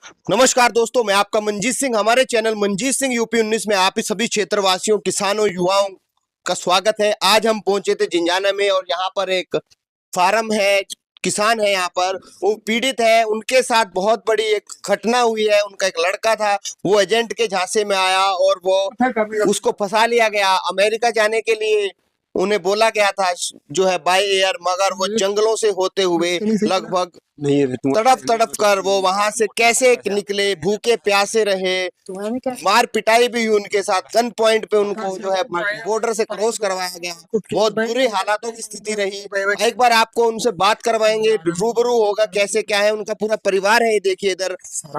नमस्कार दोस्तों, मैं आपका मंजीत सिंह। हमारे चैनल मंजीत सिंह यूपी 19 में आप सभी क्षेत्रवासियों, किसानों, युवाओं का स्वागत है। आज हम पहुंचे थे जिंजाना में और यहाँ पर एक फार्म है, किसान है, यहाँ पर वो पीड़ित है। उनके साथ बहुत बड़ी एक घटना हुई है। उनका एक लड़का था, वो एजेंट के झांसे में आया और वो उसको फंसा लिया गया। अमेरिका जाने के लिए उन्हें बोला गया था जो है बाय एयर, मगर वो जंगलों से होते हुए लगभग तड़प तड़प कर वो वहां से कैसे निकले, भूखे प्यासे रहे, मार पिटाई भी हुई उनके साथ। गन पॉइंट पे उनको जो है बॉर्डर से क्रॉस करवाया गया। बहुत बुरे हालातों की स्थिति रही। एक बार आपको उनसे बात करवाएंगे, रूबरू होगा कैसे क्या है। उनका पूरा परिवार है, देखिए इधर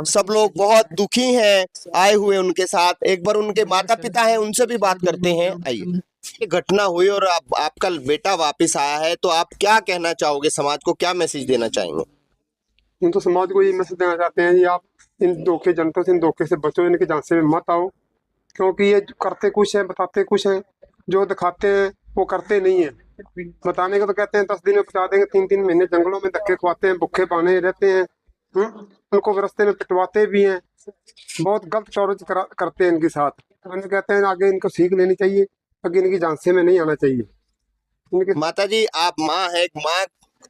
सब लोग बहुत दुखी हैं आए हुए उनके साथ। एक बार उनके माता पिता हैं, उनसे भी बात करते हैं। आइए। ये घटना हुई और आपका बेटा वापस आया है, तो आप क्या कहना चाहोगे? समाज को क्या मैसेज देना चाहेंगे? हम तो समाज को ये मैसेज देना चाहते हैं कि आप इन धोखे जनता से, इन धोखे से बचो, इनके झांसे में मत आओ। क्योंकि ये करते कुछ हैं, बताते कुछ हैं, जो दिखाते हैं वो करते नहीं है। बताने का तो कहते हैं 10 दिन में पहुंचा देंगे, 3-3 महीने जंगलों में धक्के खुआते हैं, भूखे पाने रहते हैं। उनको रास्ते में पिटवाते भी हैं, बहुत गलत टॉर्चर करते हैं इनके साथ। हम कहते हैं आगे इनको सीख लेनी चाहिए, आगे इनकी झांसे में नहीं आना चाहिए। माता जी, आप माँ है, माँ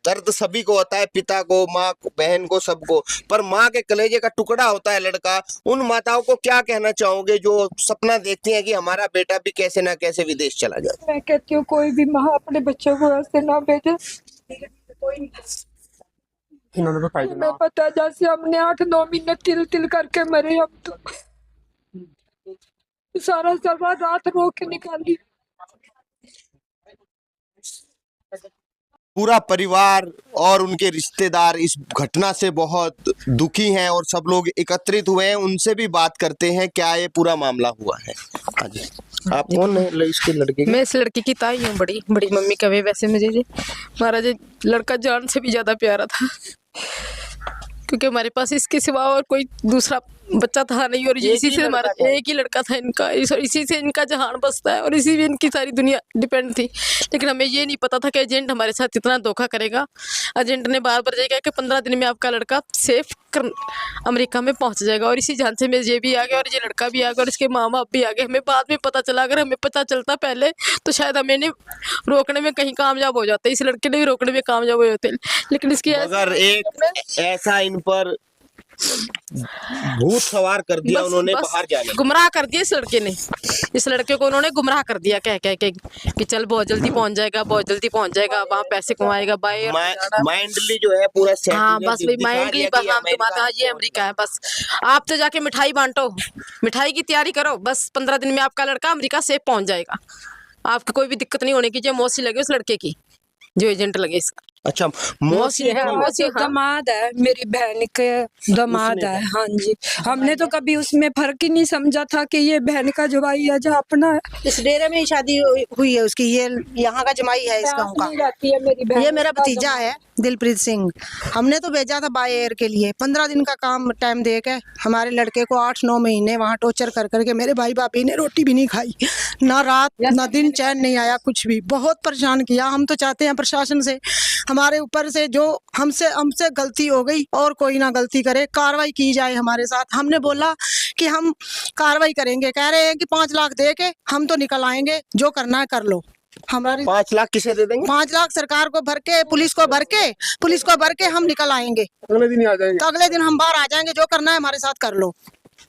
दर्द सभी को होता है, पिता को, माँ को, बहन को, सबको, पर माँ के कलेजे का टुकड़ा होता है लड़का। उन माताओं को क्या कहना चाहोगे जो सपना देखती हैं कि हमारा बेटा भी कैसे ना कैसे विदेश चला जाए? मैं कहती हूँ कोई भी माँ अपने बच्चों को ऐसे ना भेजे। मैं पता जैसे हमने 8-9 महीने तिल तिल करके मरे, हम तो सारा रात रो के निकाली। पूरा परिवार और उनके रिश्तेदार इस घटना से बहुत दुखी हैं और सब लोग एकत्रित हुए हैं। उनसे भी बात करते हैं क्या ये पूरा मामला हुआ है। हाँ जी, आप कौन है इसके लड़के की? मैं इस लड़की की ताई हूँ, बड़ी बड़ी मम्मी कभी। वैसे मुझे जी हमारा जो लड़का जान से भी ज्यादा प्यारा था, क्योंकि हमारे पास इसके सिवा और कोई दूसरा बच्चा था नहीं, और इसी से हमारा एक ही लड़का था इनका, इसी से इनका जहान बसता है और इसी में इनकी सारी दुनिया डिपेंड थी। लेकिन हमें ये नहीं पता था कि एजेंट हमारे साथ इतना धोखा करेगा। एजेंट ने बार बार ये कहा कि 15 दिन में आपका लड़का सेफ अमेरिका में पहुंच जाएगा, और इसी झांसे में ये भी आ गया और ये लड़का भी आ गया और इसके माँ बाप भी आ गए। हमें बाद में पता चला, अगर हमें पता चलता पहले तो शायद हमें नहीं रोकने में कहीं कामयाब हो जाते, इस लड़के ने भी रोकने में कामयाब हो जाते। लेकिन इसकी अगर एक ऐसा इन पर भूत सवार कर दिया उन्होंने, बाहर जाने गुमराह कर दिया इस लड़के ने। इस लड़के को उन्होंने गुमराह कर दिया कह कह के कि चल बहुत जल्दी पहुंच जाएगा, बहुत जल्दी पहुंच जाएगा, वहाँ पैसे कमाएगा, बाय माइंडली जो है पूरा हाँ बस माइंडली बस हम तुम्हारा हाँ ये अमेरिका है, बस आप तो जाके मिठाई बांटो, मिठाई की तैयारी करो, बस 15 दिन में आपका लड़का अमेरिका से पहुंच जाएगा। आपको कोई भी दिक्कत नहीं होने की। जो मौसी लगे उस लड़के की, जो एजेंट लगे इसका। अच्छा, मौसी है? मौसी दामाद है, मेरी बहन के दामाद है। हाँ जी, हमने तो कभी उसमें फर्क ही नहीं समझा था कि ये बहन का जवाई है जो अपना है। इस डेरे में ही शादी हुई है उसकी, ये यहाँ का जमाई है इस गाँव का। है मेरी बहन, ये मेरा भतीजा है दिलप्रीत सिंह। हमने तो भेजा था बाय एयर के लिए, 15 दिन का काम टाइम दे के हमारे लड़के को 8-9 महीने वहाँ टॉर्चर कर करके मेरे भाई बापी ने रोटी भी नहीं खाई, ना रात ना दिन चैन नहीं आया, कुछ भी बहुत परेशान किया। हम तो चाहते हैं प्रशासन से, हमारे ऊपर से जो हमसे गलती हो गई और कोई ना गलती करे, कार्रवाई की जाए हमारे साथ। हमने बोला कि हम कार्रवाई करेंगे, कह रहे हैं कि 5 लाख दे के हम तो निकल आएंगे, जो करना है कर लो। हमारी 5 लाख किसे दे देंगे? 5 लाख सरकार को भर के, पुलिस को भर के हम निकल आएंगे। अगले दिन ही आ जाएंगे, तो अगले दिन हम बाहर आ जाएंगे, जो करना है हमारे साथ कर लो।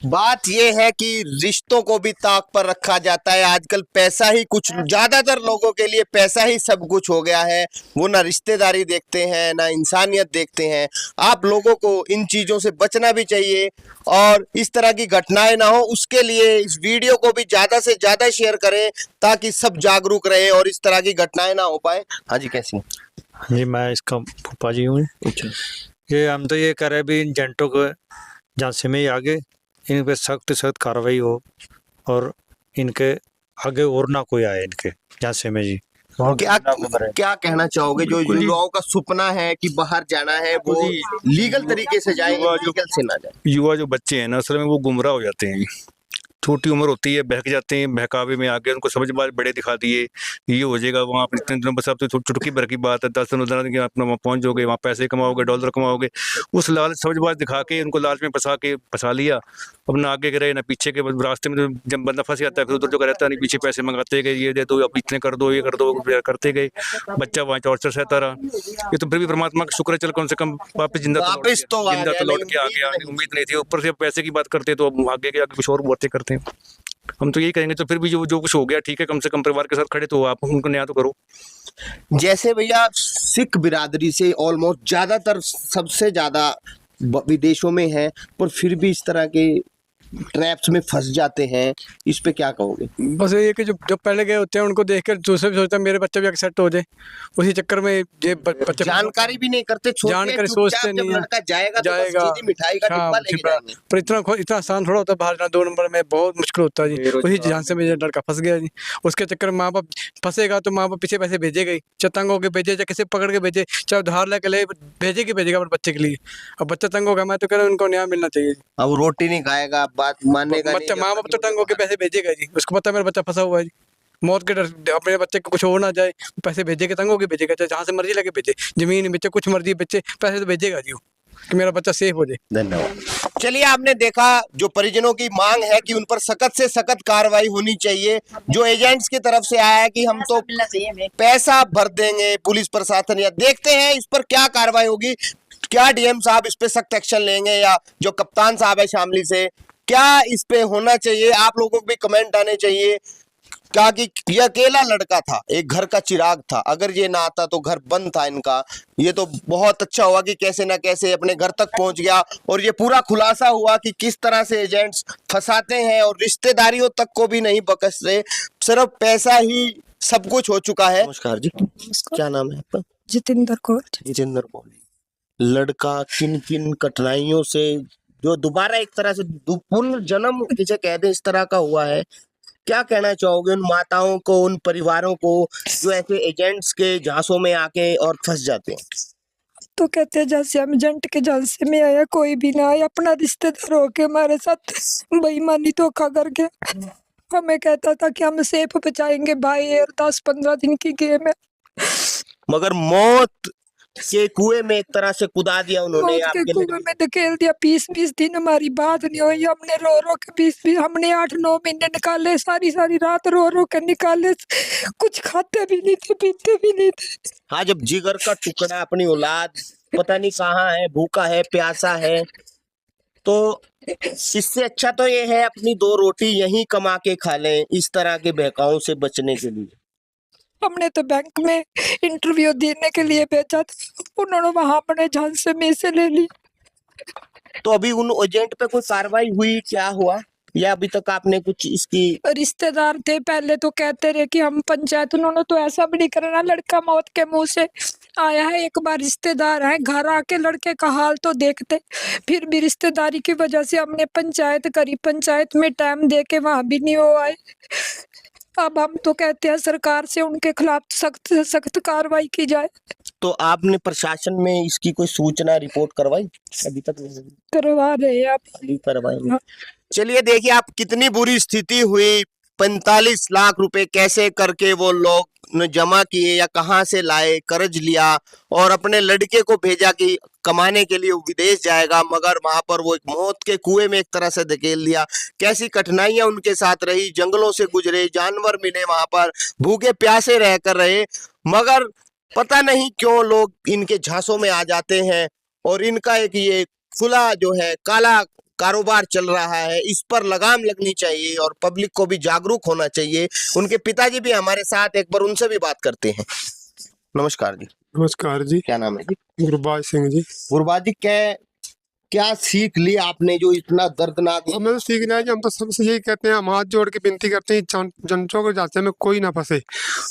बात ये है कि रिश्तों को भी ताक पर रखा जाता है आजकल। पैसा ही कुछ, ज्यादातर लोगों के लिए पैसा ही सब कुछ हो गया है। वो ना रिश्तेदारी देखते हैं, ना इंसानियत देखते हैं। आप लोगों को इन चीजों से बचना भी चाहिए और इस तरह की घटनाएं ना हो, उसके लिए इस वीडियो को भी ज्यादा से ज्यादा शेयर करें ताकि सब जागरूक रहे और इस तरह की घटनाएं ना हो पाए। हाँ जी, कैसी? जी मैं इसका फूफा जी हूँ। ये हम तो ये कह रहे भी इन एजेंटों को झांसे में ही आगे इन पे सख्त सख्त कार्रवाई हो और इनके आगे और ना कोई आए इनके झांसे में जी। क्या कहना चाहोगे जो युवाओं का सपना है कि बाहर जाना है, वो लीगल तरीके से जाए, लीगल से ना जाए? युवा जो बच्चे हैं ना, असल में वो गुमराह हो जाते हैं। छोटी उम्र होती है, बहक जाते हैं, बहकावे में आके उनको समझ बात बड़े दिखा दिए, ये हो जाएगा वहाँ पर इतने दिनों, बस अब तो चुटकी भर की बात है, 10 दिन 15 दिन के अपना वहाँ पहुँच जाओगे, वहाँ पैसे कमाओगे, डॉलर कमाओगे, उस लालच समझबाज दिखा के उनको लालच में फंसा लिया। अब ना आगे गए ना पीछे के, बस रास्ते में तो जब बंदा फंस जाता है फिर उधर जो रहता है नहीं, पीछे पैसे मंगाते गए, ये दे दो, अब इतने कर दो, ये कर दो, करते गए, बच्चा वहाँ टॉर्चर सहता रहा। ये तो फिर भी परमात्मा का शुक्र है, चल कम से कम वापस जिंदा वापस तो आ गया, लौट के आ लेकिन गया, उम्मीद नहीं थी, ऊपर से पैसे की बात करते तो अब आगे के आगे कुछ और बातें करते हैं। हम तो यही कहेंगे, तो फिर भी जो कुछ हो गया ठीक है, कम से कम परिवार के साथ खड़े तो आप उनको न्याय तो करो। जैसे भैया सिख बिरादरी से ऑलमोस्ट ज्यादातर सबसे ज्यादा विदेशों में है, पर फिर भी इस तरह के ट्रैप्स में फंस जाते हैं, इस पे क्या कहोगे? बस ये कि जो पहले गए होते हैं उनको देख कर दूसरे भी सोचता है मेरे बच्चे भी एक्सेप्ट हो जाए, उसी चक्कर में ये बच्चे जानकारी भी नहीं करते, छोटे जानकारी चुपचाप सोचते जब नहीं है। लड़का जाएगा तो बस सीधी मिठाई का हाँ, डिब्बा लेके जाएंगे। पर इतना आसान थोड़ा होता है बाहर जाना, 2 नंबर में बहुत मुश्किल होता है जी। वही जहाँ से मेरा लड़का फंस गया जी, उसके चक्कर में माँ बाप फंसेगा तो माँ बाप पीछे पैसे भेजेगा ही, चाहे तंग होकर भेजे, चाहे किसी पकड़ के भेजे, चाहे उधार लेके ले, भेजेगा अपने बच्चे के लिए। अब बच्चा तंग होगा, मैं तो कह रहा हूँ उनको न्याय मिलना चाहिए। अब रोटी नहीं खाएगा, बात मानेगा बच्चा, माँ बाप तो तंग होकर पैसे भेजेगा जी, उसको पता है मेरा बच्चा फंसा हुआ है जी, मौत के डर अपने बच्चे को कुछ हो ना जाए, पैसे भेजेगा, तंग होकर भेजेगा, चाहे जहाँ से मर्जी लगे भेजे, जमीन बेचे, कुछ मर्जी बेचे, पैसे तो भेजेगा जी कि मेरा बच्चा सेफ हो जाए। धन्यवाद। चलिए, आपने देखा जो परिजनों की मांग है कि उन पर सख्त से सख्त कार्रवाई होनी चाहिए। जो एजेंट्स की तरफ से आया है कि हम तो पैसा भर देंगे, पुलिस प्रशासन, या देखते हैं इस पर क्या कार्रवाई होगी, क्या डीएम साहब इस पे सख्त एक्शन लेंगे, या जो कप्तान साहब है शामली से, क्या इस पे होना चाहिए। आप लोगों को भी कमेंट आने चाहिए। कहा कि ये अकेला लड़का था, एक घर का चिराग था, अगर ये ना आता तो घर बंद था इनका। ये तो बहुत अच्छा हुआ कि कैसे ना कैसे अपने घर तक पहुंच गया, और ये पूरा खुलासा हुआ कि किस तरह से एजेंट्स फंसाते हैं और रिश्तेदारियों तक को भी नहीं बख्शते, सिर्फ पैसा ही सब कुछ हो चुका है। नमस्कार जी, क्या नाम है आपका? जितेंद्र कौर। जितेंद्र कौर। लड़का किन किन कठिनाइयों से जो दोबारा एक तरह से पुनर्जन्म जिसे कहते हैं, इस तरह का हुआ है, क्या कहना चाहोगे उन माताओं को, उन परिवारों को जो ऐसे एजेंट्स के झांसों में आके और फंस जाते हैं? तो कहते हैं जैसे हम एजेंट के झांसे में आया, कोई भी ना आया, अपना रिश्तेदार होके हमारे साथ बेईमानी धोखा करके हमें कहता था कि हम सेफ बचाएंगे भाई, और 10-15 दिन की गेम है, मगर मौत के कुएं में एक तरह से कुदा दिया उन्होंने मौत के आपके कुएं लिए। में धकेल दिया। 20-20 दिन हमारी बात नहीं हुई, हमने रो रो के 20 हमने 8-9 महीने निकाले, सारी रात रो रो के निकाले, कुछ खाते भी नहीं थे, पीते भी नहीं थे। हाँ, जब जिगर का टुकड़ा, अपनी औलाद पता नहीं कहाँ है, भूखा है, प्यासा है, तो इससे अच्छा तो ये है अपनी 2 रोटी यहीं कमा के खा लें, इस तरह के बहकावों से बचने के लिए। हमने तो बैंक में इंटरव्यू देने के लिए भेजा था, उन्होंने वहां अपने झांसे में से ले ली। तो अभी उन एजेंट पे कोई कार्रवाई हुई, क्या हुआ, या अभी तक आपने कुछ इसकी? रिश्तेदार थे पहले तो कहते रहे कि हम पंचायत, उन्होंने तो ऐसा भी नहीं करना, लड़का मौत के मुंह से आया है। एक बार रिश्तेदार है, घर आके लड़के का हाल तो देखते, फिर भी रिश्तेदारी की वजह से हमने पंचायत करी, पंचायत में टाइम दे के वहां भी नहीं हो आए। अब हम तो कहते हैं सरकार से उनके खिलाफ सख्त से सख्त कार्रवाई की जाए। तो आपने प्रशासन में इसकी कोई सूचना, रिपोर्ट करवाई? अभी तक नहीं करवा रहे हैं आप। अभी करवाएंगे। चलिए, देखिए आप कितनी बुरी स्थिति हुई। 45 लाख रुपए कैसे करके वो लोग ने जमा किए या कहां से लाए, कर्ज लिया और अपने लड़के को भेजा कि कमाने के लिए वो विदेश जाएगा, मगर वहां पर वो एक मौत के कुएं में एक तरह से धकेल दिया। कैसी कठिनाइयां उनके साथ रही, जंगलों से गुजरे, जानवर मिले वहां पर, भूखे प्यासे रह कर रहे, मगर पता नहीं क्यों लोग इनके झांसों में आ जाते हैं और इनका एक ये खुला जो है काला कारोबार चल रहा है। इस पर लगाम लगनी चाहिए और पब्लिक को भी जागरूक होना चाहिए। उनके पिताजी भी हमारे साथ, एक बार उनसे भी बात करते हैं। नमस्कार जी। नमस्कार जी। क्या नाम है जी? गुरबाज सिंह जी। गुरबाज जी, क्या सीख ली आपने जो इतना दर्दनाक? हमें तो सीखना है जी, हम तो सबसे यही कहते हैं, हम हाथ जोड़ के विनती करते हैं जनचों के झांसे में कोई ना फंसे।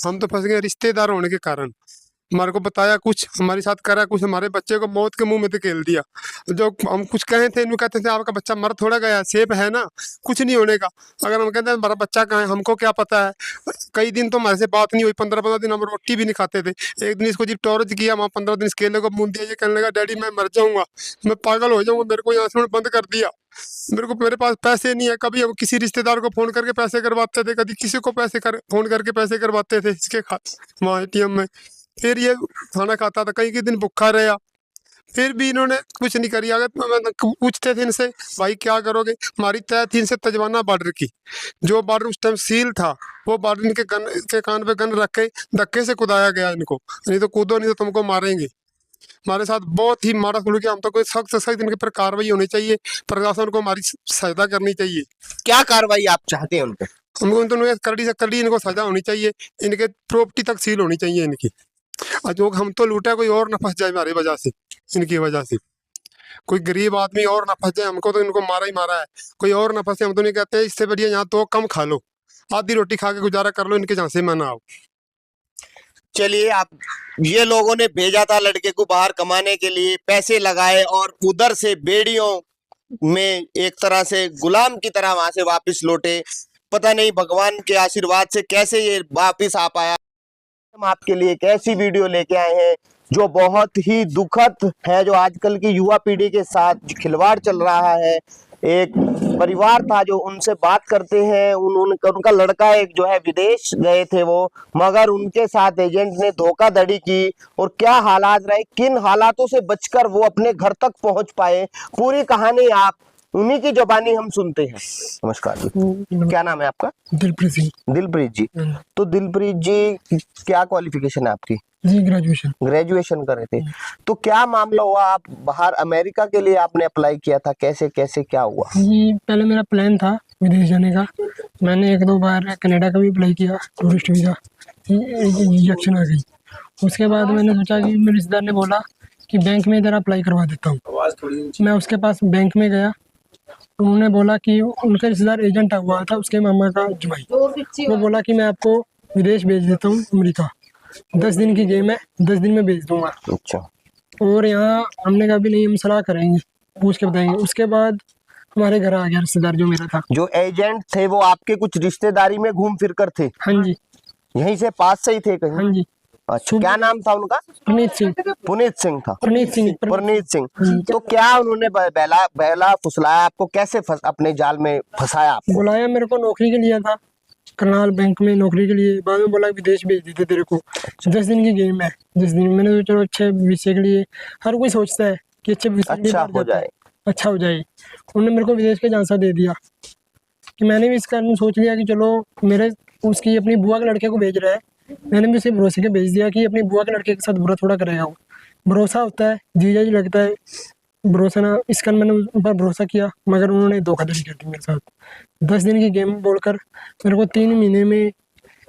हम तो फंस गए रिश्तेदार होने के कारण, हमारे को बताया कुछ, हमारे साथ करा कुछ, हमारे बच्चे को मौत के मुंह में धकेल दिया। जो हम कुछ कहे थे, इनको कहते थे आपका बच्चा मर थोड़ा गया, सेफ है ना, कुछ नहीं होने का। अगर हम कहते हैं हमारा बच्चा कहाँ है, हमको क्या पता है। कई दिन तो हमारे से बात नहीं हुई, 15-15 दिन हम रोटी भी नहीं खाते थे। एक दिन इसको जी टॉर्च किया, वहाँ 15 दिन केले को मुंह दिया, ये कहने लगा डैडी मैं मर जाऊंगा, मैं पागल हो जाऊंगा, मेरे को यहाँ से बंद कर दिया। मेरे को, मेरे पास पैसे नहीं है। कभी हम किसी रिश्तेदार को फोन करके पैसे करवाते थे, कभी किसी को फोन करके पैसे करवाते थे इसके वहाँ ATM में। फिर ये खाना खाता था, कई दिन भूखा रहा, फिर भी इन्होंने कुछ नहीं करी। अगर पूछते थे इनसे, भाई क्या करोगे, हमारी तय थी इनसे तजवाना बॉर्डर की, जो बॉर्डर उस टाइम सील था, वो बॉर्डर इनके के कान पे गन रख के धक्के से कूदाया गया इनको, नहीं तो कूदो नहीं तो तुमको मारेंगे। हमारे साथ बहुत ही मारा सलूक किया। हम तो कोई सख्त से सख्त इनके पर कार्रवाई होनी चाहिए, प्रशासन को हमारी सहायता करनी चाहिए। क्या कार्रवाई आप चाहते हैं उन पे? हमको तो कड़ी से कड़ी इनको सजा होनी चाहिए, इनके प्रॉपर्टी तक सील होनी चाहिए इनकी। और जो हम तो लूटा, कोई और ना फंस जाए हमारी वजह से, इनकी वजह से कोई गरीब आदमी और ना फंस जाए। हमको तो इनको मारा ही मारा है, कोई और ना फंसे। हम तो नहीं कहते इससे बढ़िया यहाँ तो कम खा लो, आधी रोटी खा के गुजारा कर लो, इनके झांसे में ना आओ। चलिए, आप ये लोगों ने भेजा था लड़के को बाहर कमाने के लिए, पैसे लगाए और उधर से बेड़ियों में एक तरह से गुलाम की तरह वहां से वापस लौटे। पता नहीं भगवान के आशीर्वाद से कैसे ये वापस आ पाया। हम आपके लिए एक ऐसी वीडियो लेके आए हैं जो बहुत ही दुखद है, जो आजकल की युवा पीढ़ी के साथ खिलवाड़ चल रहा है। एक परिवार था जो उनसे बात करते हैं, उनका लड़का एक जो है विदेश गए थे वो, मगर उनके साथ एजेंट ने धोखाधड़ी की और क्या हालात रहे, किन हालातों से बचकर वो अपने घर तक पहुंच पाए, पूरी कहानी आप उन्हीं की जुबानी हम सुनते हैं। नमस्कार जी, क्या नाम है आपका? दिलप्रीत सिंह दिलप्रीत जी। तो दिलप्रीत जी, क्या क्वालिफिकेशन है आपकी? जी, ग्रेजुएशन कर रहे थे। तो क्या मामला हुआ, आप बाहर अमेरिका के लिए आपने अप्लाई किया था, कैसे कैसे क्या हुआ? जी, पहले मेरा प्लान था विदेश जाने का। मैंने 1-2 बार कनाडा का भी अप्लाई किया, टूरिस्ट वीज़ा, रिजेक्शन आ गई। उसके बाद मैंने सोचा कि मेरे रिश्तेदार ने बोला कि बैंक में इधर अप्लाई करवा देता हूँ। मैं उसके पास बैंक में गया, उन्होंने बोला कि उनका रिश्तेदार एजेंट हुआ था, उसके मामा का जवाई, वो बोला कि मैं आपको विदेश भेज देता हूँ, अमेरिका। 10 दिन की गेम है, 10 दिन में भेज दूंगा। अच्छा। और यहाँ हमने कहा भी नहीं, हम सलाह करेंगे, पूछ के बताएंगे। उसके बाद हमारे घर आ गया रिश्तेदार जो मेरा था। जो एजेंट थे वो आपके कुछ रिश्तेदारी में घूम फिर कर थे? हाँ जी। यहीं से पास से ही थे कहीं? हाँ जी। अच्छा, क्या नाम था उनका? पुनीत सिंह। पुनीत सिंह था। पुनीत सिंह। तो क्या उन्होंने बहला फुसलाया आपको, कैसे अपने जाल में फंसाया आपको? बुलाया, मेरे को नौकरी के लिए था, करनाल बैंक में नौकरी के लिए। बाद में बोला विदेश भेज देते तेरे को, 10 दिन की गेम है। 10 दिन मैंने सोचा चलो अच्छे भविष्य के लिए, हर कोई सोचता है कि अच्छे भविष्य के लिए अच्छा हो जाए। उन्होंने मेरे को विदेश का झांसा दे दिया कि मैंने भी इस कारण सोच लिया कि चलो मेरे उसकी अपनी बुआ के लड़के को भेज रहा है, मैंने भी उसे भरोसे के भेज दिया कि अपनी बुआ के लड़के के साथ बुरा थोड़ा करेगा वो। भरोसा होता है, जीजा जी लगता है, भरोसा ना, इस कारण मैंने उन पर भरोसा किया, मगर उन्होंने धोखाधड़ी कर दी मेरे साथ। 10 दिन की गेम बोलकर मेरे को 3 महीने में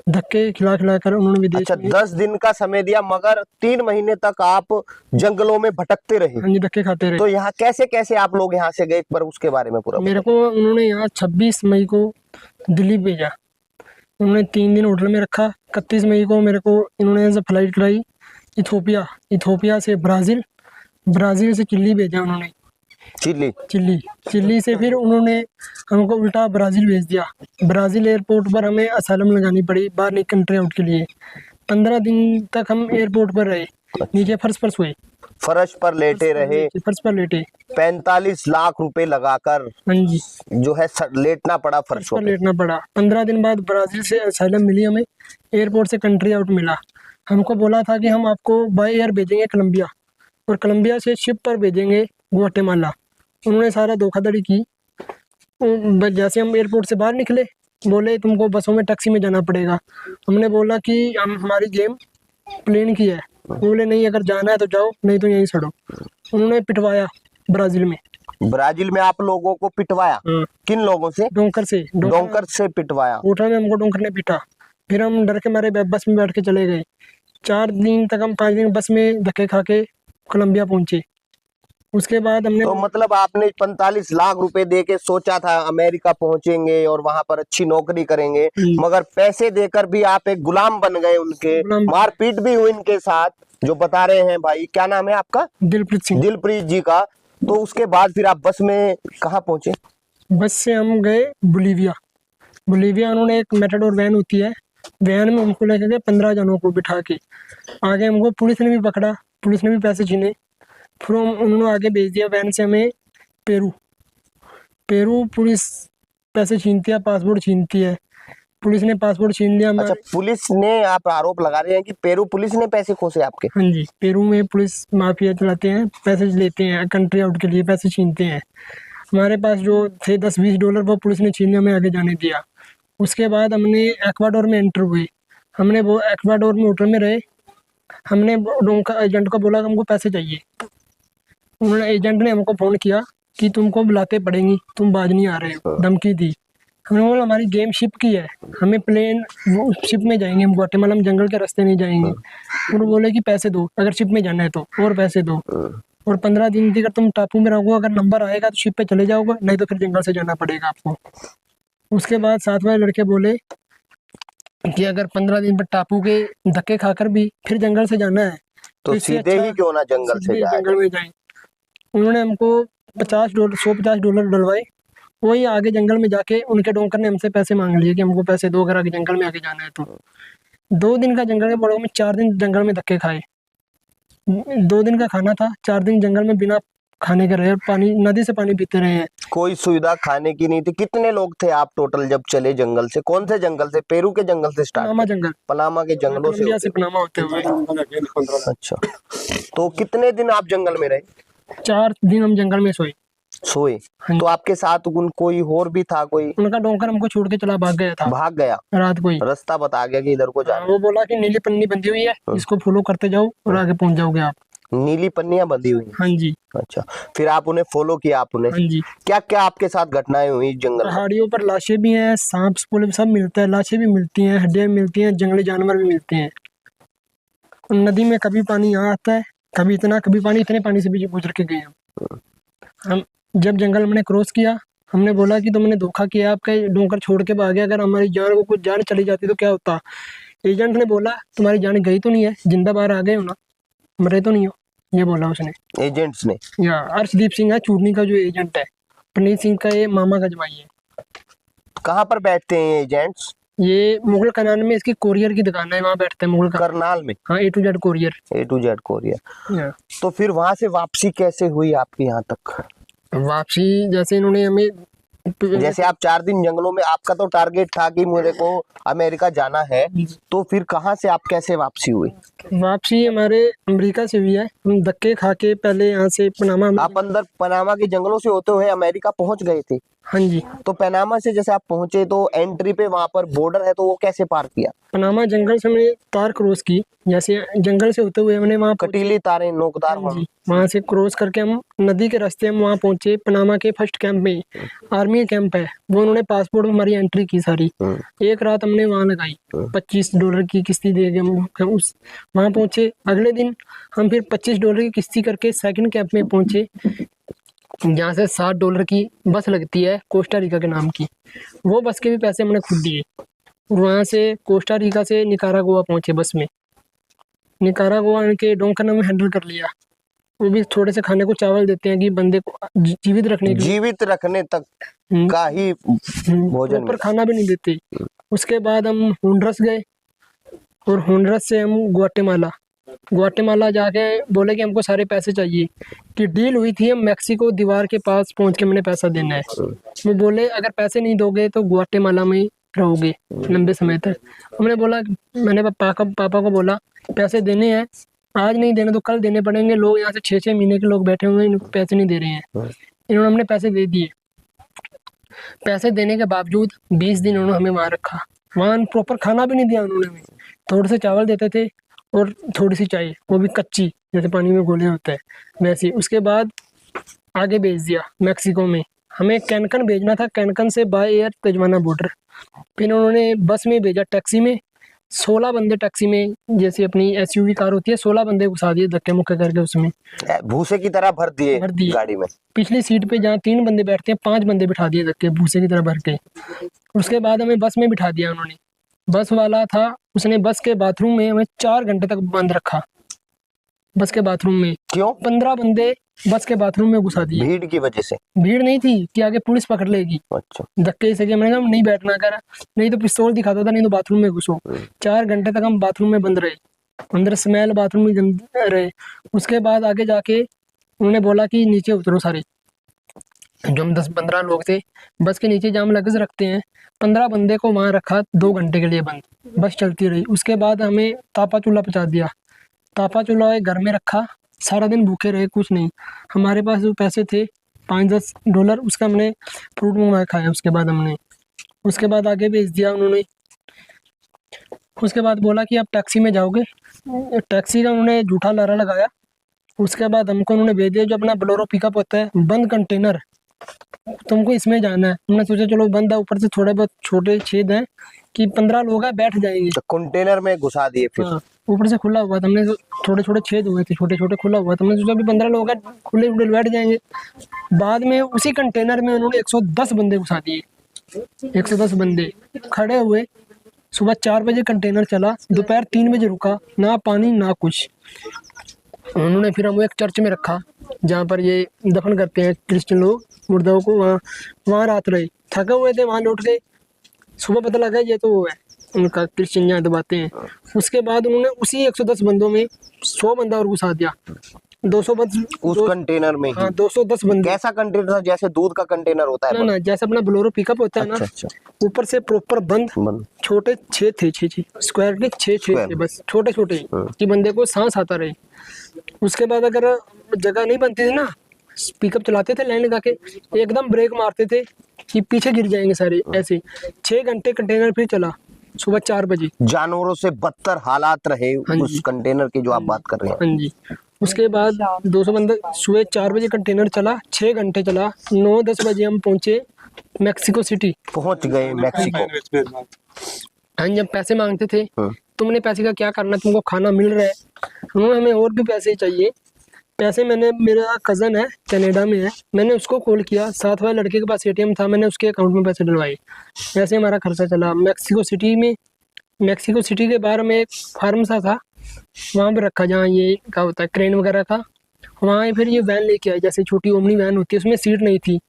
धक्के खिला कर उन्होंने विदेश। अच्छा, 10 दिन का समय दिया, मगर 3 महीने तक आप जंगलों में भटकते रहे? हाँ जी, धक्के खाते रहे। तो यहाँ कैसे कैसे आप लोग यहाँ से गए, एक बार उसके बारे में पूरा? मेरे को उन्होंने यहाँ 26 मई को दिल्ली भेजा, उन्होंने 3 दिन होटल में रखा। 31 मई को मेरे को इन्होंने फ्लाइट कराई इथोपिया से ब्राज़ील से चिल्ली भेजा उन्होंने। चिल्ली से फिर उन्होंने हमको उल्टा ब्राज़ील भेज दिया। ब्राज़ील एयरपोर्ट पर हमें असाइलम लगानी पड़ी बाहर नहीं, कंट्री आउट के लिए। 15 दिन तक हम एयरपोर्ट पर रहे, नीचे फर्श पर सोए, फर्श पर लेटे रहे, 45 लाख रुपए लगाकर। हाँ जी, जो है लेटना पड़ा, फर्श पर लेटना पड़ा। 15 दिन बाद ब्राज़ील से असाइलम मिली हमें, एयरपोर्ट से कंट्री आउट मिला। हमको बोला था कि हम आपको बाय एयर भेजेंगे कोलंबिया, और कोलंबिया से शिप पर भेजेंगे ग्वाटेमाला। उन्होंने सारा धोखाधड़ी की। जैसे हम एयरपोर्ट से बाहर निकले, बोले तुमको बसों में टैक्सी में जाना पड़ेगा। हमने बोला कि हमारी गेम प्लेन की है। बोले नहीं, अगर जाना है तो जाओ, नहीं तो यहीं सड़ो। उन्होंने पिटवाया ब्राज़ील में आप लोगों को पिटवाया? किन लोगों से? डोंकर से पिटवाया। होटल में हमको डोंकर ने पीटा। फिर हम डर के मारे बस में बैठ के चले गए। 4 दिन तक हम 5 दिन बस में धक्के खा के कोलंबिया पहुंचे। उसके बाद हमने, तो मतलब आपने 45 लाख रुपए दे के सोचा था अमेरिका पहुंचेंगे और वहां पर अच्छी नौकरी करेंगे, मगर पैसे देकर भी आप एक गुलाम बन गए उनके। मारपीट भी हुई इनके साथ, जो बता रहे हैं भाई। क्या नाम है आपका? दिलप्रीत जी का। तो उसके बाद फिर आप बस में कहाँ पहुंचे? बस से हम गए बोलीविया। उन्होंने एक मेटाडोर वैन होती है, वैन में हमको लेके गए 15 जनों को बिठा के। आगे हमको पुलिस ने भी पकड़ा, पुलिस ने भी पैसे छीने। फिर उन्होंने आगे भेज दिया वैन से हमें पेरू। पेरू पुलिस पैसे छीनती है, पासपोर्ट छीनती है। पुलिस ने पासपोर्ट छीन लिया अच्छा, हमारे। पुलिस ने, आप आरोप लगा रहे हैं कि पेरू पुलिस ने पैसे खोसे आपके? हाँ जी, पेरू में पुलिस माफिया चलाते हैं, पैसे लेते हैं कंट्री आउट के लिए, पैसे छीनते हैं। हमारे पास जो थे $10-20 वो पुलिस ने छीन लिया, हमें आगे जाने दिया। उसके बाद हमने एक्वाडोर में एंटर हुए। हमने वो एक्वाडोर में होटल में रहे। हमने उनका एजेंट को बोला कि हमको पैसे चाहिए। उन्होंने, एजेंट ने हमको फ़ोन किया कि तुमको बुलाते पड़ेंगी, तुम बाज नहीं आ रहे हो, धमकी दी। हमने बोला हमारी गेम शिप की है, हमें प्लेन वो शिप में जाएंगे, हम ग्वाटेमाला, हम जंगल के रास्ते नहीं जाएंगे। उन्होंने बोले कि पैसे दो, अगर शिप में जाना है तो, और पैसे दो, और 15 दिन की अगर तुम टापू में रहोगे, अगर नंबर आएगा तो शिप पे चले जाओगे, नहीं तो फिर जंगल से जाना पड़ेगा आपको। उसके बाद साथ वाले लड़के बोले कि अगर 15 दिन पर टापू के धक्के खाकर भी फिर जंगल से जाना है तो इससे सीधे अच्छा ही क्यों ना जंगल से सीधे जाए। जंगल में जाएं। उन्होंने हमको $150 डलवाए। वही आगे जंगल में जाके उनके डोंकर ने हमसे पैसे मांग लिए कि हमको पैसे दो, अगर आगे जंगल में आगे जाना है तो। 2 दिन का जंगल के बड़ों में 4 दिन जंगल में धक्के खाए। 2 दिन का खाना था, 4 दिन जंगल में बिना खाने के रहे, पानी, नदी से पानी पीते रहे हैं। कोई सुविधा खाने की नहीं थी। कितने लोग थे आप टोटल जब चले जंगल से? कौन से जंगल से? पेरू के जंगल से स्टार्ट? पनामा जंगल, पनामा के जंगलों से कोलंबिया होते से पनामा होते हुए। हुए। अच्छा, तो कितने दिन आप जंगल में रहे? 4 दिन हम जंगल में सोए। तो आपके साथ कोई और भी था? कोई उनका डोंकर हमको छोड़ के चला भाग गया था, भाग गया? रात को ही। रास्ता बता गया कि इधर को जाना? वो बोला कि नीली पन्नी बंधी हुई है, इसको फॉलो करते जाओ और आगे पहुंच जाओगे आप। नीली पन्नियां बंधी हुई हैं? हाँ जी, अच्छा, फिर आप उन्हें फॉलो किया आपने? हाँ जी। क्या क्या आपके साथ घटनाएं हुई जंगल में? पहाड़ियों पर लाशें भी हैं, सांप पुल सब मिलता है, लाशें भी मिलती हैं, हड्डियां भी मिलती हैं, जंगली जानवर भी मिलते हैं। नदी में कभी पानी यहाँ आता है, कभी इतना, कभी पानी, इतने पानी से भी गुजर के गए हम। जब जंगल हमने क्रॉस किया, हमने बोला कि तुमने धोखा किया, आपका डोंकर छोड़ के भाग गया, अगर हमारी जान को कुछ जान चली जाती तो क्या होता। एजेंट ने बोला तुम्हारी जान गई तो नहीं है, जिंदा बाहर आ गए हो ना, मरे तो नहीं हो, ये बोला उसने, एजेंट्स ने। या अर्शदीप सिंह है चूरनी का जो एजेंट है, पनीत सिंह का ये मामा का जवाई है। कहाँ पर बैठते हैं ये एजेंट्स? ये मुगल कनान में इसकी कोरियर की दुकान है, वहाँ बैठते हैं मुगल करनाल में? हाँ, A to Z courier. A to Z courier. या। तो फिर वहां से वापसी कैसे हुई आपकी यहाँ तक? वापसी जैसे इन्होंने हमें, जैसे आप 4 दिन जंगलों में, आपका तो टारगेट था कि मुझे को अमेरिका जाना है, तो फिर कहाँ से आप कैसे वापसी हुई? वापसी हमारे अमेरिका से हुई है। हम धक्के खा के पहले यहाँ से पनामा, आप अंदर पनामा के जंगलों से होते हुए अमेरिका पहुंच गए थे? हाँ जी। तो पनामा से जैसे आप पहुंचे तो एंट्री पे वहां पर बॉर्डर है, तो वो कैसे पार किया? पनामा जंगल से हमने तार क्रॉस की, जैसे जंगल से होते हुए हमने वहाँ कटीली तारें, नोकदार वहां। वहाँ से क्रॉस करके हम नदी के रास्ते हम वहाँ पहुंचे पनामा के फर्स्ट कैंप में। आर्मी कैंप है वो, उन्होंने पासपोर्ट में हमारी एंट्री की सारी। एक रात हमने वहाँ लगाई, $25 की किस्ती दे के हम उस वहाँ पहुंचे। अगले दिन हम फिर $25 की किस्ती करके सेकंड कैंप में पहुंचे, जहाँ से $60 की बस लगती है कोस्टा रिका के नाम की। वो बस के भी पैसे हमने खुद दिए। वहाँ से कोस्टा रिका से निकारागुआ पहुंचे बस में। निकारागुआ के डोंकर ने हमें हैंडल कर लिया। वो भी थोड़े से खाने को चावल देते हैं कि बंदे को जीवित रखने के लिए, जीवित रखने तक का ही भोजन पर खाना भी नहीं देते। उसके बाद हम होंडरस गए और होंडरस से हम ग्वाटेमाला जाके बोले कि हमको सारे पैसे चाहिए, कि डील हुई थी हम मैक्सिको दीवार के पास पहुंच के मैंने पैसा देना है। वो बोले अगर पैसे नहीं दोगे तो ग्वाटेमाला में रहोगे लंबे समय तक। हमने बोला, मैंने पापा को बोला पैसे देने हैं, आज नहीं देने तो कल देने पड़ेंगे। लोग यहाँ से 6-6 महीने के लोग बैठे हुए हैं, इनको पैसे नहीं दे रहे हैं। इन्होंने हमने पैसे दे दिए। पैसे देने के बावजूद 20 दिन उन्होंने हमें वहाँ रखा। वहाँ प्रॉपर खाना भी नहीं दिया उन्होंने हमें। थोड़े से चावल देते थे और थोड़ी सी चाय, वो भी कच्ची, जैसे पानी में घोले होता है वैसे। उसके बाद आगे भेज दिया मैक्सिको में। हमें कैनकन भेजना था, कैनकन से बाय एयर तिजुआना बॉर्डर। फिर उन्होंने बस में भेजा, टैक्सी में 16 बंदे, टैक्सी में जैसे अपनी SUV कार होती है, 16 बंदे घुसा दिए धक्के मुक्के करके, उसमें भूसे की तरह भर दिए गाड़ी में। पिछली सीट पे जहाँ 3 बंदे बैठते हैं, 5 बंदे बिठा दिए धक्के भूसे की तरह भर के। उसके बाद हमें बस में बिठा दिया उन्होंने। बस वाला था, उसने बस के बाथरूम में हमें 4 घंटे तक बंद रखा। बस के बाथरूम में क्यों? 15 बंदे बस के बाथरूम में घुसा दिए। भीड़ की वजह से? भीड़ नहीं थी कि आगे पुलिस पकड़ लेगी। अच्छा। धक्के से मैंने कहा नहीं बैठना, कर नहीं तो पिस्तौल दिखाता था, नहीं तो बाथरूम में घुसो। 4 घंटे तक हम बाथरूम में बंद रहे, अंदर स्मेल बाथरूम में रहे। उसके बाद आगे जाके उन्होंने बोला कि नीचे उतरो सारे। जो हम 10-15 लोग थे, बस के नीचे जहाँ हम लगेज रखते हैं, 15 बंदे को वहाँ रखा 2 घंटे के लिए बंद, बस चलती रही। उसके बाद हमें तापा चूल्हा पहुँचा दिया, तापा चूल्हा एक घर में रखा, सारा दिन भूखे रहे, कुछ नहीं। हमारे पास जो पैसे थे $5-10, उसका हमने फ्रूट मंगवा खाया। उसके बाद आगे भेज दिया उन्होंने। उसके बाद बोला कि आप टैक्सी में जाओगे, टैक्सी का उन्होंने झूठा लारा लगाया। उसके बाद हमको उन्होंने भेज दिया जो अपना बोलेरो पिकअप होता है, बंद कंटेनर, तुमको इसमें जाना है। हमने सोचा चलो बंद है, ऊपर से थोड़े बहुत छोटे छेद हैं कि 15 लोग हैं बैठ जाएंगे। तो कंटेनर में घुसा दिए फिर? हाँ, ऊपर से खुला हुआ था, हमने छोटे छोटे छेद हुए थे, छोटे छोटे खुला हुआ था। हमने सोचा अभी 15 लोग हैं खुले खुले बैठ जाएंगे। बाद में उसी कंटेनर में उन्होंने 110 बंदे घुसा दिए, 110 बंदे खड़े हुए। सुबह 4 बजे कंटेनर चला, दोपहर 3 बजे रुका, ना पानी ना कुछ। उन्होंने फिर हमें एक चर्च में रखा जहाँ पर ये दफन करते हैं क्रिश्चियन लोग मुर्दाओं को, वहाँ रात रहे। थके हुए थे, वहाँ लौट गए। सुबह पता लगा ये तो वो है उनका क्रिश्चियन यहाँ दबाते हैं। उसके बाद उन्होंने उसी 110 बंदों में 100 बंदा और घुसा दिया, 200 उस कंटेनर में? हाँ, 210 बंदे। कैसा कंटेनर था? जैसे दूध का कंटेनर होता है? ना, जैसे अपना बोलेरो पिकअप होता है ना, ऊपर से प्रॉपर बंद, छोटे छेद थे, 6 स्क्वायर के 6 छेद थे, बस छोटे छोटे कि बंदे को सांस आता रहे। उसके बाद अगर जगह नहीं बनती थी ना, पिकअप चलाते थे लाइन लगा के, एकदम ब्रेक मारते थे कि पीछे गिर जाएंगे सारे। ऐसे 6 घंटे कंटेनर फिर चला, सुबह 4 बजे। जानवरों से बदतर हालात रहे उस कंटेनर की जो आप बात कर रहे हैं? हाँ जी। उसके बाद 200 बंदे, सुबह 4 बजे कंटेनर चला, 6 घंटे चला, 9-10 बजे हम पहुंचे मैक्सिको सिटी। पहुंच गए मैक्सिको। हाँ, जब पैसे मांगते थे, तुमने पैसे का क्या करना, तुमको खाना मिल रहा है, हमें और भी पैसे चाहिए। पैसे मैंने, मेरा कज़न है कनाडा में है, मैंने उसको कॉल किया, साथ वाले लड़के के पास ATM था, मैंने उसके अकाउंट में पैसे डलवाए। ऐसे हमारा खर्चा चला। मैक्सिको सिटी के बाहर में एक फार्म सा था, वहाँ पे रखा जहाँ ये क्या होता है क्रेन वगैरह का। वहाँ फिर ये वैन लेके आए, जैसे छोटी ओमनी वैन होती है, उसमें सीट नहीं थी।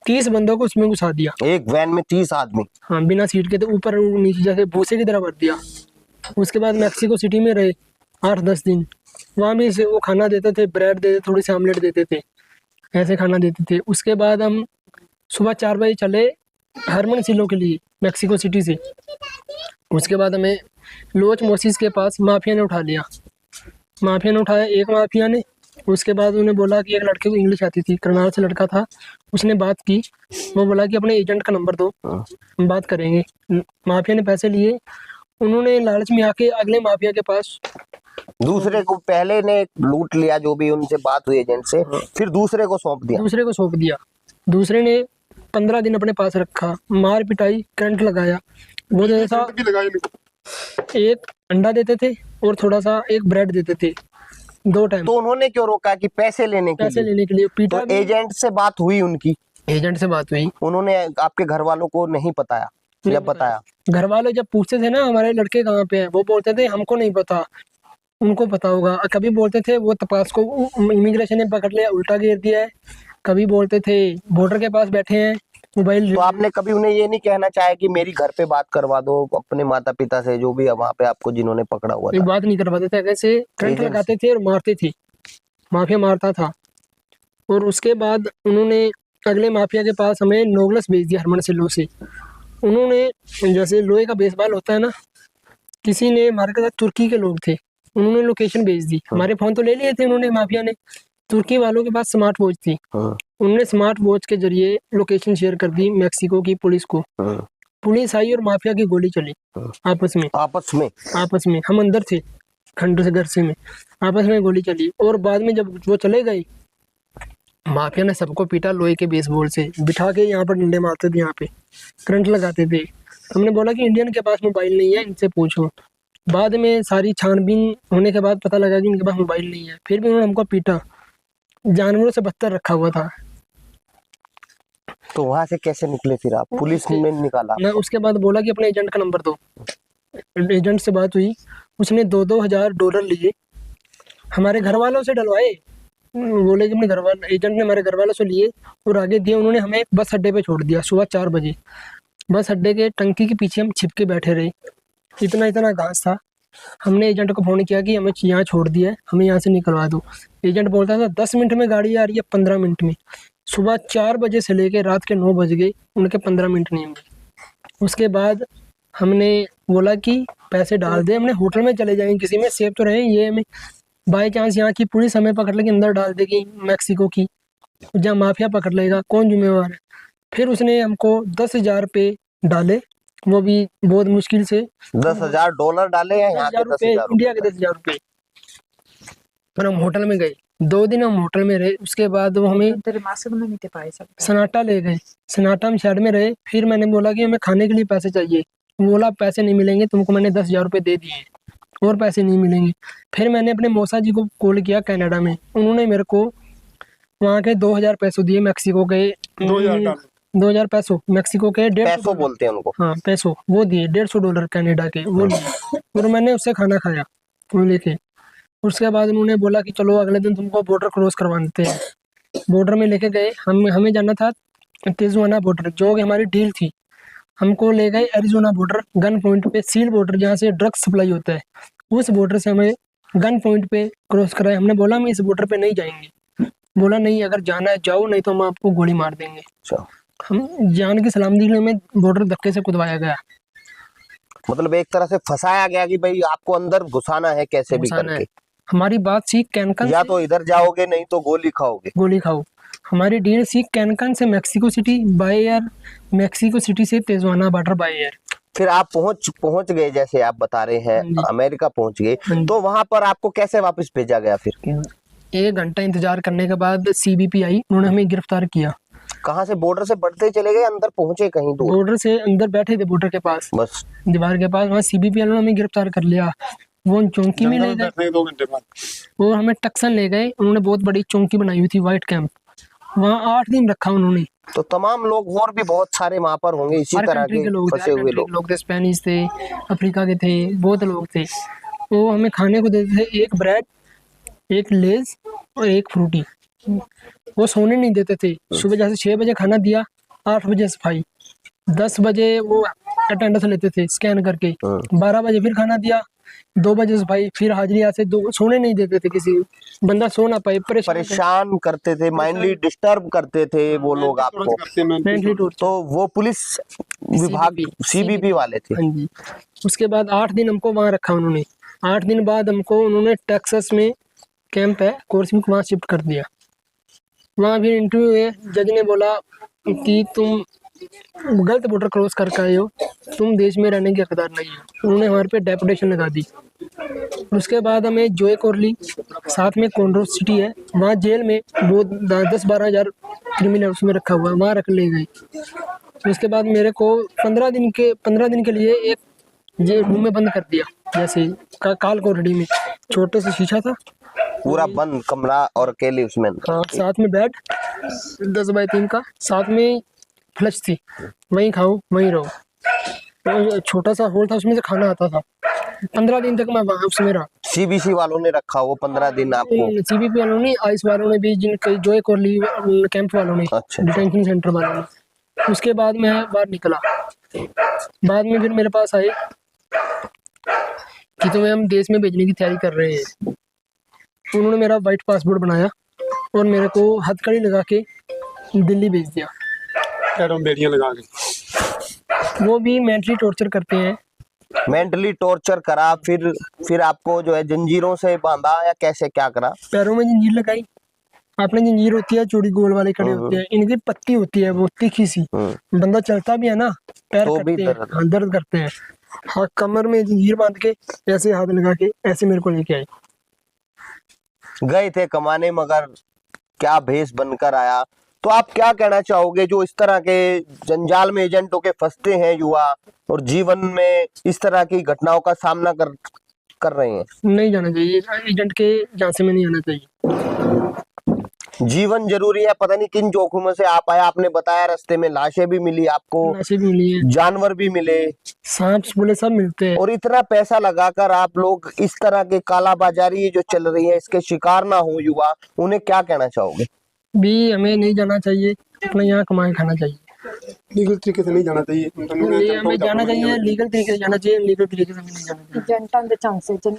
30 बंदों को उसमें घुसा दिया। एक वैन में 30 आदमी? हाँ, बिना सीट के, तो ऊपर नीचे जैसे भूसे की तरह भर दिया। उसके बाद मैक्सिको सिटी में रहे 8-10 दिन। वहाँ भी वो खाना देते थे, ब्रेड देते, थोड़ी सी आमलेट देते थे, ऐसे खाना देते थे। उसके बाद हम सुबह 4 बजे चले हरमनसिलो के लिए मैक्सिको सिटी से। उसके बाद हमें लोच मोसिस के पास माफिया ने उठा लिया। माफिया ने उठाया, एक माफिया ने। उसके बाद उन्हें बोला कि एक लड़के को इंग्लिश आती थी, करनाल से लड़का था, उसने बात की। वो बोला कि अपने एजेंट का नंबर दो, हम बात करेंगे। माफिया ने पैसे लिए, उन्होंने लालच में आके अगले माफिया के पास, दूसरे को पहले ने लूट लिया जो भी उनसे बात हुई एजेंट से, फिर दूसरे को सौंप दिया। दूसरे ने 15 दिन अपने पास रखा, मार पिटाई, करंट लगाया। वो जैसा एक अंडा देते थे और थोड़ा सा एक ब्रेड देते थे 2 टाइम। तो उन्होंने क्यों रोका? कि पैसे लेने के लिए पीटा। तो एजेंट से बात हुई उनकी? एजेंट से बात हुई। उन्होंने आपके घर वालों को नहीं बताया या बताया? घर वाले जब पूछते थे ना हमारे लड़के कहाँ पे है, वो बोलते थे हमको नहीं पता, उनको पता होगा। कभी बोलते थे वो तपास को इमिग्रेशन ने पकड़ लिया, उल्टा घेर दिया है। कभी बोलते थे बॉर्डर के पास बैठे हैं, मोबाइल। तो आपने कभी उन्हें ये नहीं कहना चाहे कि मेरी घर पे बात करवा दो अपने माता पिता से, जो भी वहाँ पे आपको जिन्होंने पकड़ा हुआ था? बात नहीं करवाते थे, कैसे करंट लगाते थे और मारते थे। माफिया मारता था। और उसके बाद उन्होंने अगले माफिया के पास हमें नोगलस भेज दिया हरमनसिलो से। उन्होंने, जैसे लोहे का बेसबॉल होता है ना, किसी ने हमारे के साथ तुर्की के लोग थे, उन्होंने लोकेशन भेज दी। हमारे फोन तो ले लिए थे उन्होंने, माफिया ने। तुर्की वालों के पास स्मार्ट वॉच थी, उन्होंने स्मार्ट वॉच के जरिए लोकेशन शेयर कर दी मैक्सिको की पुलिस को। पुलिस आई और माफिया की गोली चली आपस में। हम अंदर थे खंड से, घर से में, आपस में गोली चली। और बाद में जब वो चले गए, माफिया ने सबको पीटा लोहे के बेसबॉल से, बिठा के यहाँ पर डंडे मारते थे, यहाँ पे करंट लगाते थे। हमने बोला कि इंडियन के पास मोबाइल नहीं है, इनसे पूछो। बाद में सारी छानबीन होने के बाद पता लगा कि इनके पास मोबाइल नहीं है, फिर भी उन्होंने हमको पीटा। जानवरों से बदतर रखा हुआ था। तो वहां से कैसे निकले फिर आप? पुलिस ने निकाला ना? उसके बाद बोला कि अपने एजेंट का नंबर दो। एजेंट से बात हुई, उसने $2,000 लिए, हमारे घर वालों से डलवाए। बोले कि अपने घर वाले, एजेंट ने हमारे घर वालों से लिए और आगे दिए। उन्होंने हमें बस अड्डे पे छोड़ दिया सुबह 4 बजे। बस अड्डे के टंकी के पीछे हम छिप के बैठे रहे, इतना घास था। हमने एजेंट को फ़ोन किया कि हमें यहाँ छोड़ दिया है, हमें यहाँ से निकलवा दो। एजेंट बोलता था 10 मिनट में गाड़ी आ रही है, 15 मिनट में। सुबह 4 बजे से लेके रात के 9 बज गए, उनके 15 मिनट नहीं हुए। उसके बाद हमने बोला कि पैसे डाल दे, हमने होटल में चले जाएंगे, किसी में सेफ तो रहे। ये हमें बाई चांस यहाँ की पुलिस हमें पकड़ लेके अंदर डाल देगी मैक्सिको की, जहाँ माफिया पकड़ लेगा, कौन जिम्मेवार है। फिर उसने हमको 10,000 रुपये डाले, वो भी बहुत मुश्किल से। $10,000 डाले या यहाँ के 10,000 इंडिया के 10,000 रुपये। फिर हम होटल में गए, 2 दिन हम होटल में रहे। उसके बाद वो हमें सनाटा ले गए, सनाटा हम साइड में रहे। फिर मैंने बोला कि हमें खाने के लिए पैसे चाहिए। बोला पैसे नहीं मिलेंगे तुमको, मैंने 10,000 रुपये दे दिए और पैसे नहीं मिलेंगे। फिर मैंने अपने मौसा जी को कॉल किया कनाडा में, उन्होंने मेरे को वहाँ के 2,000 पैसों दिए, मैक्सिको के 2,000 पैसों, मैक्सिको के 150 पैसों बोलते हैं उनको। हाँ पैसों, वो दिए $150 कनाडा के, वो लिए और मैंने उससे खाना खाया वो लेके। उसके बाद उन्होंने बोला कि चलो अगले दिन तुमको बॉर्डर क्रॉस करवा देते हैं। बॉर्डर में लेके गए, हमें जाना था तिजुआना बॉर्डर, जो कि हमारी डील थी। हमको ले गए एरिजोना बॉर्डर, गन पॉइंट पे, सील बॉर्डर, जहाँ से ड्रग्स सप्लाई होता है। उस बॉर्डर से हमें गन पॉइंट पे क्रॉस कराया। हमने बोला हम इस बॉर्डर पे नहीं जाएंगे। बोला नहीं, अगर जाना है जाओ, नहीं तो हम आपको गोली मार देंगे। हम जान की सलामती के लिए हमें बॉर्डर धक्के से कुदवाया गया। मतलब एक तरह से फंसाया गया कि भाई आपको अंदर घुसाना है कैसे भी घुसाना है। करके, हमारी बात सी कैनकन या से, तो इधर जाओगे नहीं तो गोली खाओगे। गोली खाओ। हमारी डील सी कैनकन से Mexico city by air, Mexico city से तिजुआना बॉर्डर बाय एयर। फिर आप पहुंच गए, जैसे आप बता रहे हैं हाँ जी। अमेरिका पहुंच गए, हाँ जी। तो वहां पर आपको कैसे वापस भेजा गया? फिर 1 घंटा इंतजार करने के बाद CBP आई, उन्होंने हमें गिरफ्तार किया। कहाँ से? बॉर्डर से बढ़ते चले गए, अंदर पहुंचे कहीं दूर? बॉर्डर से अंदर बैठे थे, बॉर्डर के पास, बस दीवार के पास, वहाँ CBP वालों ने हमें गिरफ्तार कर लिया। वो चौकी में ले गए 2 घंटे बाद और हमें टक्सन ले गए। उन्होंने बहुत बड़ी चौकी बनाई हुई थी, व्हाइट कैंप, वहाँ 8 दिन रखा उन्होंने। तो तमाम लोग और भी बहुत सारे वहां पर होंगे इसी हर तरह कंट्री के के लोग थे, फंसे हर हुए कंट्री लोग। के लोग थे, स्पेनिश थे, अफ्रीका के थे, बहुत लोग थे। वो हमें खाने को देते थे, 1 ब्रेड, 1 लेज और 1 फ्रूटी। वो सोने नहीं देते थे। सुबह जैसे 6 बजे खाना दिया, 8 बजे सफाई, 10 बजे वो अटेंडेंस लेते थे स्कैन करके, 12 बजे फिर खाना दिया, 2 बजे सफाई, फिर हाजिरी। ऐसे सोने नहीं देते थे, किसी बंदा सो ना पाए, परेशान करते थे, माइंडली डिस्टर्ब करते थे वो लोग आपको। Mentally torture. तो वो पुलिस विभाग CBP वाले थे। हाँ जी। उसके बाद 8 दिन हमको वहाँ रखा उन्होंने। 8 दिन बाद हमको उन्होंने टेक्सास में कैंप है कोर्समिक, वहाँ शिफ्ट कर दिया। वहाँ भी इंटरव्यू हुए, जज ने बोला कि तुम गलत बॉर्डर क्रॉस करके आए हो, तुम देश में रहने के हकदार नहीं हो। उन्होंने हमारे पे डेपुटेशन लगा दी। उसके बाद हमें जोए कोरली, साथ में कॉन्ड्रोस सिटी है, वहाँ जेल में वो 10-12 हज़ार क्रिमिनल उसमें रखा हुआ है, वहाँ रख ले गए। उसके बाद मेरे को 15 दिन के लिए एक ये रूम में बंद कर दिया, जैसे काल कोठड़ी में, छोटे से शीशा था, पूरा बंद कमरा और अकेले उसमें। हाँ, साथ में बेड 10 बाई 3 का, साथ में फ्लश थी, वहीं खाओ वहीं रहो। और छोटा सा होल था, उसमें से खाना आता था। 15 दिन तक मैं वहाँ उसमें रहा। CBC वालों ने रखा वो 15 दिन आपको? CBP वालों ने, आइस वालों ने भी, जिनके जोए कोरली कैंप वालों ने, अच्छा। डिटेंशन सेंटर वालों ने। उसके बाद मैं बाहर निकला, बाद में फिर मेरे पास आए कि तुम्हें हम देश में भेजने की तैयारी कर रहे हैं। उन्होंने मेरा वाइट पासपोर्ट बनाया और मेरे को हथकड़ी लगा के दिल्ली भेज दिया। बेड़ियां लगा के वो भी मेंटली टॉर्चर करते हैं। मेंटली टॉर्चर करा, फिर आपको जो है जंजीरों से बांधा या कैसे, क्या करा? पैरों में जंजीर लगाई। आपने जंजीर होती है, चूड़ी गोल वाले खड़े होते हैं, इनकी पत्ती होती है वो तीखी सी, बंदा चलता भी है ना, पैर तो भी करते हैं, हाँ, दर्द करते हैं। हाँ, कमर में जंजीर बांध के ऐसे हाथ लगा के ऐसे मेरे को लेके आए। गए थे कमाने, मगर क्या भेष बनकर आया। तो आप क्या कहना चाहोगे जो इस तरह के जंजाल में एजेंटों के फंसते हैं युवा और जीवन में इस तरह की घटनाओं का सामना कर रहे हैं? नहीं जाना चाहिए, एजेंट के झांसे में नहीं आना चाहिए। जीवन जरूरी है। पता नहीं किन जोखिमों से आप आया, आपने बताया रास्ते में लाशें भी मिली आपको, लाशें भी मिली है, जानवर भी मिले, सांप बोले सब मिलते हैं। और इतना पैसा लगाकर आप लोग इस तरह के कालाबाजारी जो चल रही है इसके शिकार ना हो युवा, उन्हें क्या कहना चाहोगे? भी हमें नहीं जाना चाहिए, अपना यहाँ कमाए खाना चाहिए। लीगल तरीके से नहीं जाना चाहिए, हमें जाना चाहिए, लीगल तरीके से जाना चाहिए, लीगल तरीके से नहीं जाना चाहिए।